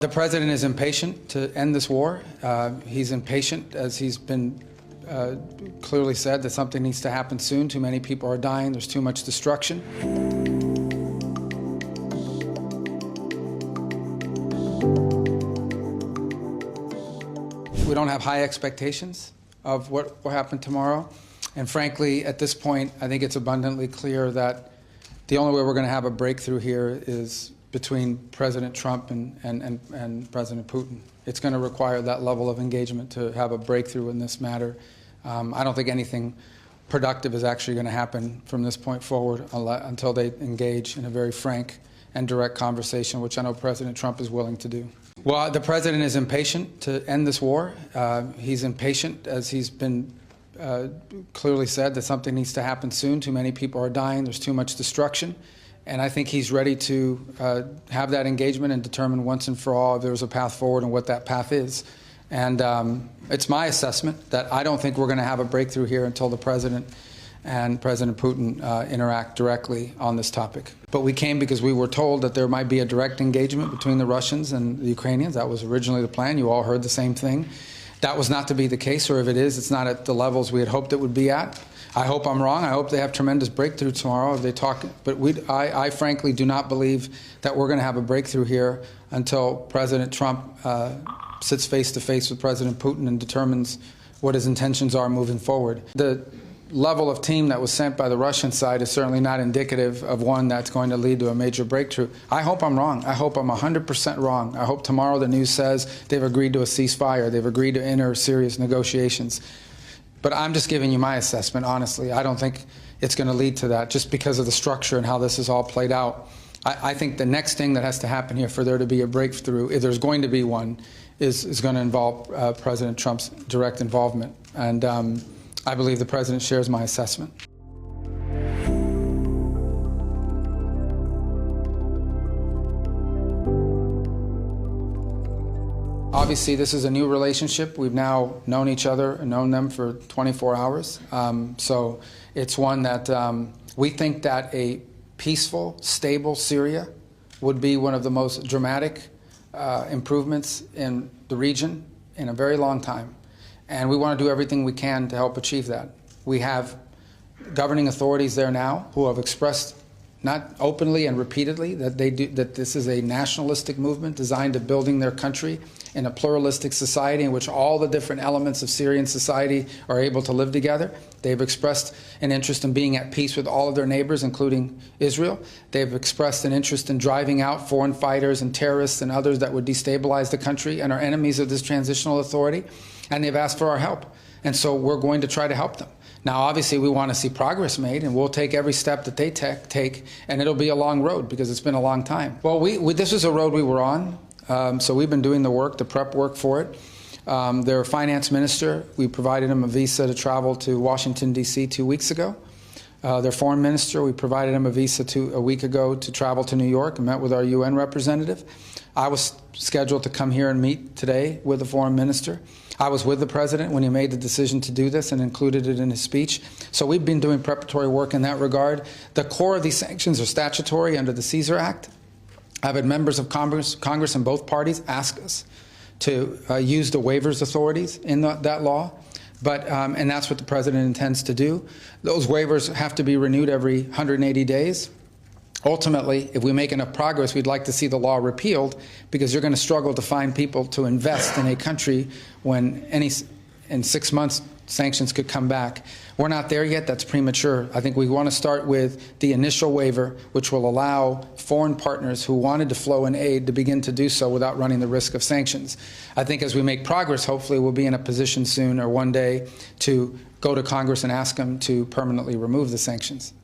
The president is impatient to end this war. He's impatient, as he's been clearly said, that something needs to happen soon. Too many people are dying. There's too much destruction. We don't have high expectations of what will happen tomorrow. And frankly, at this point, I think it's abundantly clear that the only way we're going to have a breakthrough here is between President Trump and President Putin. It's going to require that level of engagement to have a breakthrough in this matter. I don't think anything productive is actually going to happen from this point forward until they engage in a very frank and direct conversation, which I know President Trump is willing to do. Well, the president is impatient to end this war. He's impatient, as he's been clearly said, that something needs to happen soon. Too many people are dying. There's too much destruction. And I think he's ready to have that engagement and determine once and for all if there's a path forward and what that path is. And it's my assessment that I don't think we're going to have a breakthrough here until the president and President Putin interact directly on this topic. But we came because we were told that there might be a direct engagement between the Russians and the Ukrainians. That was originally the plan. You all heard the same thing. That was not to be the case, or if it is, it's not at the levels we had hoped it would be at. I hope I'm wrong. I hope they have tremendous breakthrough tomorrow if they talk. But I frankly do not believe that we're going to have a breakthrough here until President Trump sits face to face with President Putin and determines what his intentions are moving forward. The level of team that was sent by the Russian side is certainly not indicative of one that's going to lead to a major breakthrough. I hope I'm wrong. I hope I'm 100% wrong. I hope tomorrow the news says they've agreed to a ceasefire. They've agreed to enter serious negotiations. But I'm just giving you my assessment, honestly. I don't think it's going to lead to that just because of the structure and how this is all played out. I think the next thing that has to happen here for there to be a breakthrough, if there's going to be one, is going to involve President Trump's direct involvement. And I believe the president shares my assessment. Obviously, this is a new relationship. We've now known each other and known them for 24 hours. So it's one that we think that a peaceful, stable Syria would be one of the most dramatic improvements in the region in a very long time. And we want to do everything we can to help achieve that. We have governing authorities there now who have expressed, not openly and repeatedly, that this is a nationalistic movement designed to building their country in a pluralistic society in which all the different elements of Syrian society are able to live together. They've expressed an interest in being at peace with all of their neighbors, including Israel. They've expressed an interest in driving out foreign fighters and terrorists and others that would destabilize the country and are enemies of this transitional authority. And they've asked for our help. And so we're going to try to help them. Now, obviously, we want to see progress made, and we'll take every step that they take, and it'll be a long road because it's been a long time. Well, this was a road we were on, so we've been doing the work, the prep work for it. Their finance minister, we provided him a visa to travel to Washington, D.C. 2 weeks ago. Their foreign minister, we provided him a visa a week ago to travel to New York and met with our UN representative. I was scheduled to come here and meet today with the foreign minister. I was with the president when he made the decision to do this and included it in his speech. So we've been doing preparatory work in that regard. The core of these sanctions are statutory under the Caesar Act. I've had members of Congress in both parties ask us to use the waivers authorities in that law. And that's what the president intends to do. Those waivers have to be renewed every 180 days. Ultimately, if we make enough progress, we'd like to see the law repealed because you're going to struggle to find people to invest in a country when in 6 months sanctions could come back. We're not there yet. That's premature. I think we want to start with the initial waiver, which will allow foreign partners who wanted to flow in aid to begin to do so without running the risk of sanctions. I think as we make progress, hopefully we'll be in a position soon or one day to go to Congress and ask them to permanently remove the sanctions.